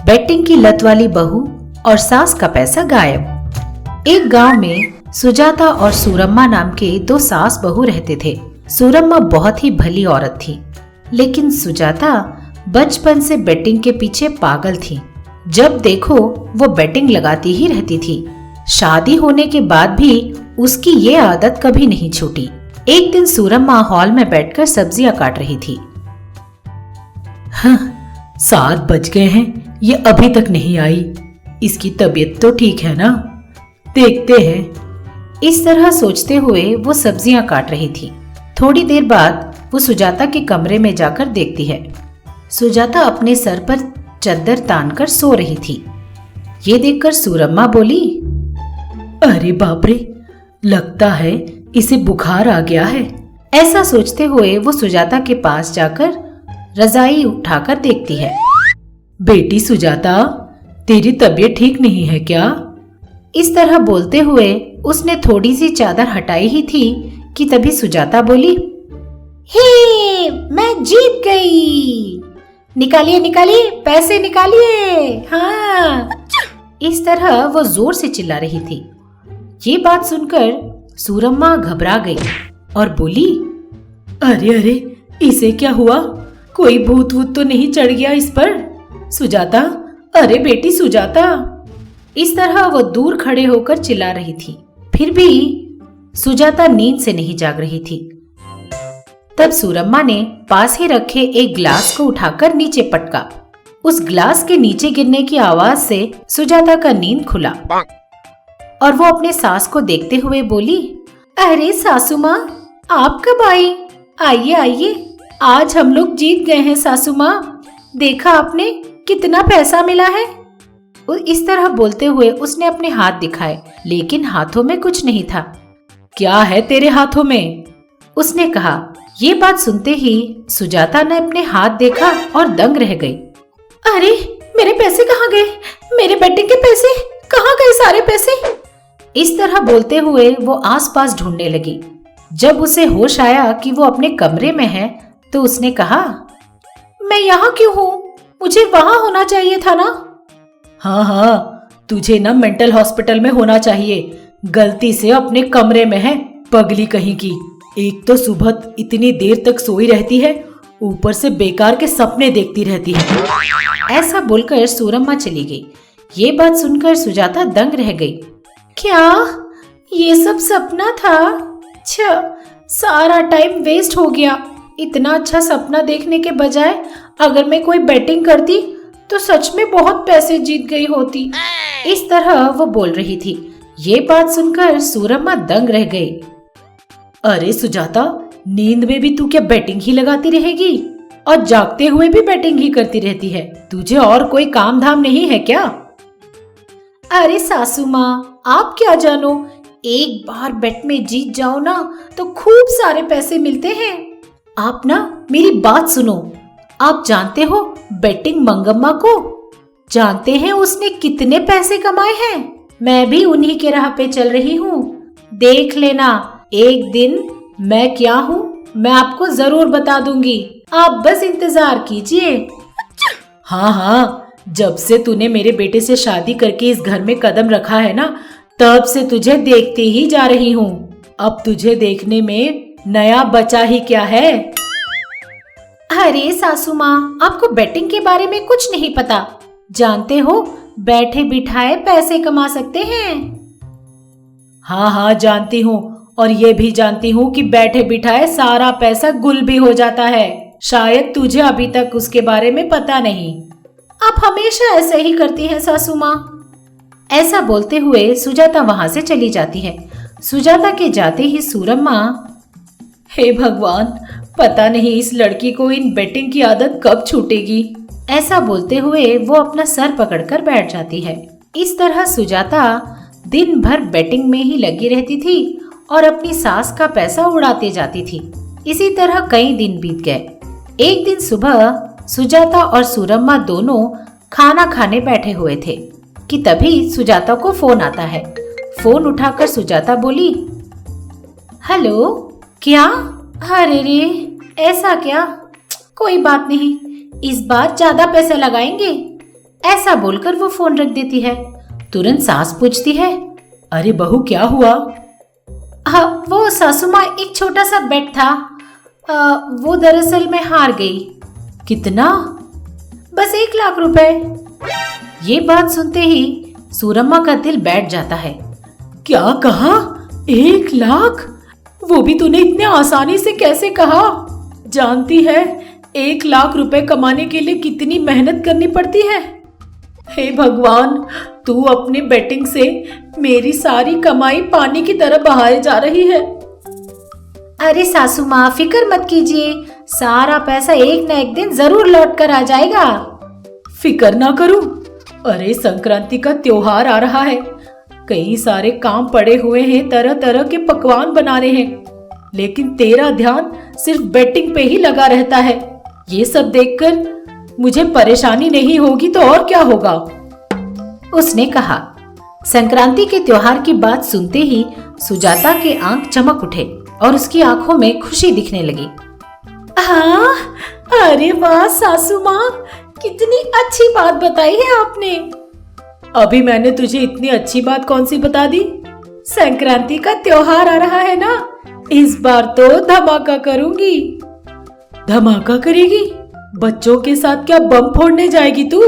Betting की लत वाली बहू और सास का पैसा गायब। एक गांव में सुजाता और सूरम्मा नाम के दो सास बहू रहते थे। सूरम्मा बहुत ही भली औरत थी, लेकिन सुजाता बचपन से बेटिंग के पीछे पागल थी। जब देखो वो बेटिंग लगाती ही रहती थी। शादी होने के बाद भी उसकी ये आदत कभी नहीं छूटी। एक दिन सूरम्मा हॉल में बैठकर सब्जियां काट रही थी। 7 बज गए हैं, ये अभी तक नहीं आई। इसकी तबीयत तो ठीक है ना? देखते हैं। इस तरह सोचते हुए वो सब्जियां काट रही थी। थोड़ी देर बाद वो सुजाता के कमरे में जाकर देखती है। सुजाता अपने सर पर चद्दर तानकर सो रही थी। ये देखकर सूरम्मा बोली, अरे बाप रे, लगता है इसे बुखार आ गया है। ऐसा सोचते हुए वो सुजाता के पास जाकर रजाई उठाकर देखती है। बेटी सुजाता, तेरी तबीयत ठीक नहीं है क्या? इस तरह बोलते हुए उसने थोड़ी सी चादर हटाई ही थी कि तभी सुजाता बोली, हे, मैं जीत गई। निकालिए निकालिए, पैसे निकालिए। हाँ। इस तरह वो जोर से चिल्ला रही थी। ये बात सुनकर सूरम्मा घबरा गई और बोली, अरे अरे, इसे क्या हुआ? कोई भूत वूत तो नहीं चढ़ गया इस पर? सुजाता, अरे बेटी सुजाता। इस तरह वो दूर खड़े होकर चिल्ला रही थी। फिर भी सुजाता नींद से नहीं जाग रही थी। तब सूरम्मा ने पास ही रखे एक ग्लास को उठाकर नीचे पटका। उस ग्लास के नीचे गिरने की आवाज से सुजाता का नींद खुला और वो अपने सास को देखते हुए बोली, अरे सासू माँ, आप कब आई? आइए आइए, आज हम लोग जीत गए हैं सासू माँ। देखा आपने कितना पैसा मिला है? इस तरह बोलते हुए उसने अपने हाथ दिखाए, लेकिन हाथों में कुछ नहीं था। क्या है तेरे हाथों में? उसने कहा। ये बात सुनते ही सुजाता ने अपने हाथ देखा और दंग रह गई। अरे, मेरे पैसे कहाँ गए? मेरे बेटिंग के पैसे कहाँ गए? सारे पैसे। इस तरह बोलते हुए वो आसपास ढूंढने लगी। जब उसे होश आया कि वो अपने कमरे में है, तो उसने कहा, मैं यहाँ क्यों हूँ? मुझे वहाँ होना चाहिए था ना। हाँ, तुझे ना मेंटल हॉस्पिटल में होना चाहिए। गलती से अपने कमरे में है, पगली कहीं की। एक तो सुबह इतनी देर तक सोई रहती है, ऊपर से बेकार के सपने देखती रहती है। ऐसा बोलकर सूरम्मा चली गई। ये बात सुनकर सुजाता दंग रह गई। क्या ये सब सपना था? सारा टाइम वेस्ट हो गया। इतना अच्छा सपना देखने के बजाय अगर मैं कोई बैटिंग करती तो सच में बहुत पैसे जीत गई होती। इस तरह वो बोल रही थी। ये बात सुनकर सूरम्मा दंग रह गई। अरे सुजाता, नींद में भी तू क्या बैटिंग ही लगाती रहेगी? और जागते हुए भी बैटिंग ही करती रहती है? तुझे और कोई काम धाम नहीं है क्या? अरे सासू माँ, आप क्या जानो, एक बार बेट में जीत जाओ ना तो खूब सारे पैसे मिलते हैं। आप ना मेरी बात सुनो। आप जानते हो बेटिंग मंगम्मा को? जानते हैं उसने कितने पैसे कमाए हैं? मैं भी उन्हीं के राह पे चल रही हूँ। देख लेना, एक दिन मैं क्या हूँ मैं आपको जरूर बता दूंगी। आप बस इंतजार कीजिए। हाँ, जब से तूने मेरे बेटे से शादी करके इस घर में कदम रखा है ना, तब से तुझे देखते ही जा रही हूँ। अब तुझे देखने में नया बचा ही क्या है? अरे सासू माँ, आपको बेटिंग के बारे में कुछ नहीं पता। जानते हो, बैठे बिठाए पैसे कमा सकते हैं। हाँ, जानती हूँ, और ये भी जानती हूँ कि बैठे बिठाए सारा पैसा गुल भी हो जाता है। शायद तुझे अभी तक उसके बारे में पता नहीं। आप हमेशा ऐसे ही करती हैं सासू माँ। ऐसा बोलते हुए सुजाता वहां से चली जाती है। सुजाता के जाते ही सूरम्मा, हे भगवान, पता नहीं इस लड़की को इन बेटिंग की आदत कब छूटेगी। ऐसा बोलते हुए वो अपना सर पकड़कर बैठ जाती है। इस तरह सुजाता दिन भर बेटिंग में ही लगी रहती थी और अपनी सास का पैसा उड़ाती जाती थी। इसी तरह कई दिन बीत गए। एक दिन सुबह सुजाता और सूरम्मा दोनों खाना खाने बैठे हुए थे कि तभी सुजाता को फोन आता है। फोन उठाकर सुजाता बोली, हेलो, क्या? अरे रे, ऐसा क्या? कोई बात नहीं, इस बार ज्यादा पैसे लगाएंगे। ऐसा बोलकर वो फोन रख देती है। तुरंत सास पूछती है, अरे बहू क्या हुआ? हाँ, वो सासू माँ एक छोटा सा बेट था, वो दरअसल मैं हार गई। कितना? बस 1 लाख रुपए। ये बात सुनते ही सूरम्मा का दिल बैठ जाता है। क्या कहा? 1 लाख? वो भी तूने इतने आसानी से कैसे कहा? जानती है 1 लाख रुपए कमाने के लिए कितनी मेहनत करनी पड़ती है। हे भगवान, तू अपनी बेटिंग से मेरी सारी कमाई पानी की तरह बहाए जा रही है। अरे सासू माँ, फिक्र मत कीजिए, सारा पैसा एक न एक दिन जरूर लौट कर आ जाएगा। फिक्र ना करूं? अरे संक्रांति का त्योहार आ रहा है, कई सारे काम पड़े हुए हैं, तरह तरह के पकवान बनाने हैं, लेकिन तेरा ध्यान सिर्फ बेटिंग पे ही लगा रहता है। ये सब देखकर मुझे परेशानी नहीं होगी तो और क्या होगा? उसने कहा। संक्रांति के त्योहार की बात सुनते ही सुजाता के आंख चमक उठे और उसकी आंखों में खुशी दिखने लगी। हाँ, अरे वाह सासू माँ, कितनी अच्छी बात बताई है आपने। अभी मैंने तुझे इतनी अच्छी बात कौन सी बता दी? संक्रांति का त्योहार आ रहा है ना, इस बार तो धमाका करूंगी। धमाका करेगी? बच्चों के साथ क्या बम फोड़ने जाएगी तू?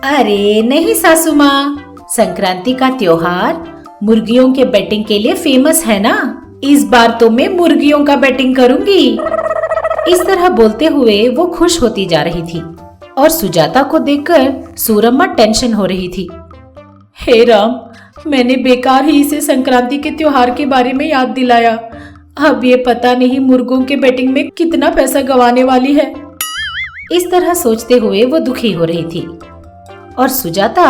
अरे नहीं सासू माँ, संक्रांति का त्योहार मुर्गियों के बैटिंग के लिए फेमस है ना, इस बार तो मैं मुर्गियों का बैटिंग करूंगी। इस तरह बोलते हुए वो खुश होती जा रही थी और सुजाता को देखकर सूरम्मा टेंशन हो रही थी। हे राम, मैंने बेकार ही इसे संक्रांति के त्योहार के बारे में याद दिलाया। अब ये पता नहीं मुर्गों के बैटिंग में कितना पैसा गंवाने वाली है। इस तरह सोचते हुए वो दुखी हो रही थी और सुजाता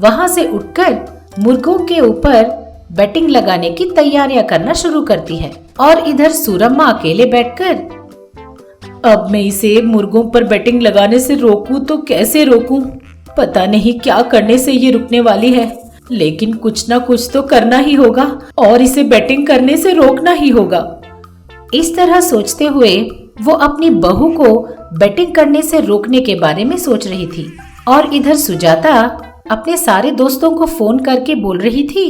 वहां से उठकर मुर्गों के ऊपर बैटिंग लगाने की तैयारियां करना शुरू करती है और इधर सूरम्मा अकेले बैठकर, अब मैं इसे मुर्गों पर बैटिंग लगाने से रोकूं तो कैसे रोकूं? पता नहीं क्या करने से ये रुकने वाली है, लेकिन कुछ ना कुछ तो करना ही होगा और इसे बैटिंग करने से रोकना ही होगा। इस तरह सोचते हुए वो अपनी बहू को बैटिंग करने से रोकने के बारे में सोच रही थी और इधर सुजाता अपने सारे दोस्तों को फोन करके बोल रही थी,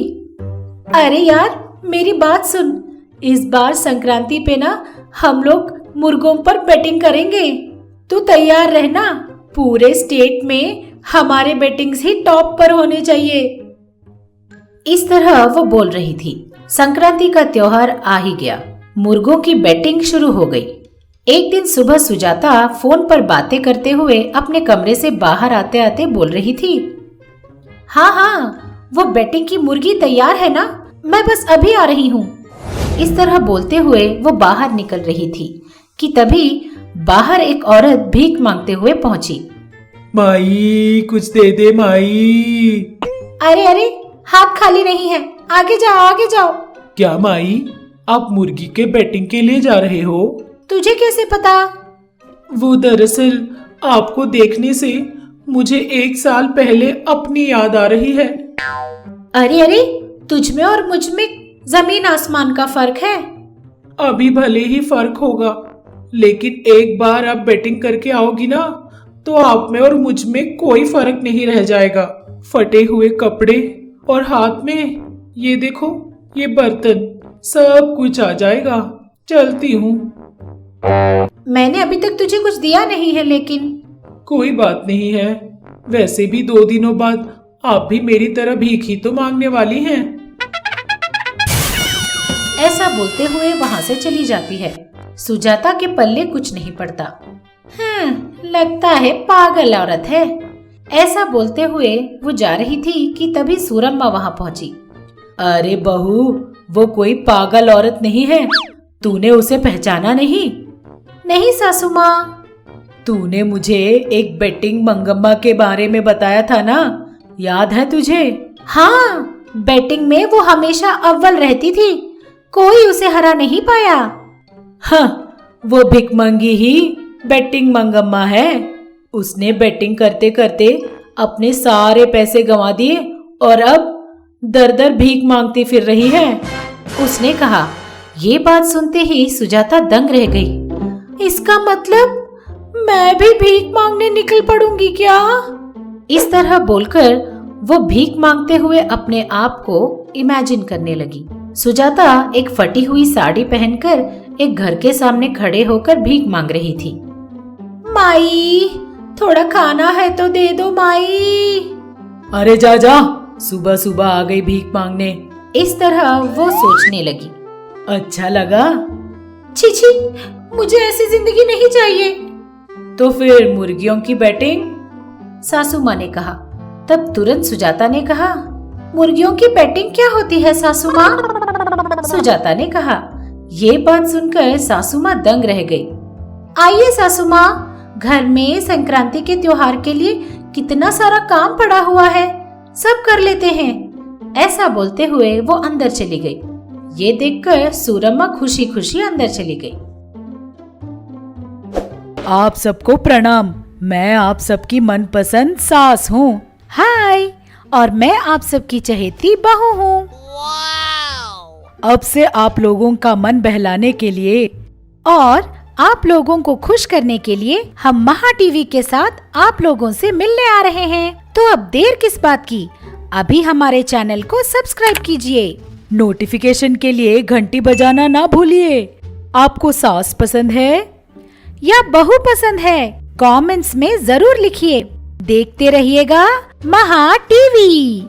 अरे यार मेरी बात सुन, इस बार संक्रांति पे ना हम लोग मुर्गों पर बैटिंग करेंगे, तू तैयार रहना। पूरे स्टेट में हमारे बैटिंग्स ही टॉप पर होने चाहिए। इस तरह वो बोल रही थी। संक्रांति का त्योहार आ ही गया, मुर्गों की बैटिंग शुरू हो गई। एक दिन सुबह सुजाता फोन पर बातें करते हुए अपने कमरे से बाहर आते आते बोल रही थी, हाँ, वो बैटिंग की मुर्गी तैयार है ना, मैं बस अभी आ रही हूँ। इस तरह बोलते हुए वो बाहर निकल रही थी कि तभी बाहर एक औरत भीख मांगते हुए पहुंची। माई कुछ दे दे माई। अरे हाथ खाली नहीं है, आगे जाओ। क्या माई, आप मुर्गी के बैटिंग के लिए जा रहे हो? तुझे कैसे पता? वो दरअसल आपको देखने से मुझे 1 साल पहले अपनी याद आ रही है। अरे तुझ में और मुझ में जमीन आसमान का फर्क है। अभी भले ही फर्क होगा, लेकिन एक बार आप बैटिंग करके आओगी ना, तो आप में और मुझ में कोई फर्क नहीं रह जाएगा। फटे हुए कपड़े और हाथ में ये देखो ये बर्तन, सब कुछ आ जाएगा। चलती हूँ। मैंने अभी तक तुझे कुछ दिया नहीं है, लेकिन कोई बात नहीं है। वैसे भी 2 दिनों बाद आप भी मेरी तरह भीख ही तो मांगने वाली हैं। ऐसा बोलते हुए वहां से चली जाती है। सुजाता के पल्ले कुछ नहीं पड़ता। लगता है पागल औरत है। ऐसा बोलते हुए वो जा रही थी कि तभी सूरम्मा वहां पहुंची। अरे बहू, वो कोई पागल औरत नहीं है, तूने उसे पहचाना नहीं? नहीं सासू माँ। तूने मुझे एक बैटिंग मंगम्मा के बारे में बताया था ना, याद है तुझे? हाँ, बैटिंग में वो हमेशा अव्वल रहती थी, कोई उसे हरा नहीं पाया। हाँ, वो भिखमंगी ही बैटिंग मंगम्मा है। उसने बैटिंग करते करते अपने सारे पैसे गंवा दिए और अब दर दर भीख मांगती फिर रही है, उसने कहा। ये बात सुनते ही सुजाता दंग रह गई। इसका मतलब मैं भी भीख मांगने निकल पड़ूंगी क्या? इस तरह बोलकर वो भीख मांगते हुए अपने आप को इमेजिन करने लगी। सुजाता एक फटी हुई साड़ी पहनकर एक घर के सामने खड़े होकर भीख मांग रही थी। माई, थोड़ा खाना है तो दे दो माई। अरे जा जा, सुबह सुबह आ गई भीख मांगने। इस तरह वो सोचने लगी। अच्छा लगा? छी छी, मुझे ऐसी जिंदगी नहीं चाहिए। तो फिर मुर्गियों की बैटिंग? सासू माँ ने कहा। तब तुरंत सुजाता ने कहा, मुर्गियों की बैटिंग क्या होती है सासू माँ? सुजाता ने कहा। ये बात सुनकर सासू माँ दंग रह गई। आइए सासू माँ, घर में संक्रांति के त्योहार के लिए कितना सारा काम पड़ा हुआ है, सब कर लेते हैं। ऐसा बोलते हुए वो अंदर चली गई। ये देखकर सूरम्मा खुशी खुशी अंदर चली गई। आप सबको प्रणाम। मैं आप सबकी मनपसंद सास हूँ। हाय, और मैं आप सबकी चहेती बहू हूँ। अब से आप लोगों का मन बहलाने के लिए और आप लोगों को खुश करने के लिए हम महा टीवी के साथ आप लोगों से मिलने आ रहे हैं। तो अब देर किस बात की, अभी हमारे चैनल को सब्सक्राइब कीजिए। नोटिफिकेशन के लिए घंटी बजाना ना भूलिए। आपको सास पसंद है या बहू पसंद है? कमेंट्स में जरूर लिखिए। देखते रहिएगा महा टीवी।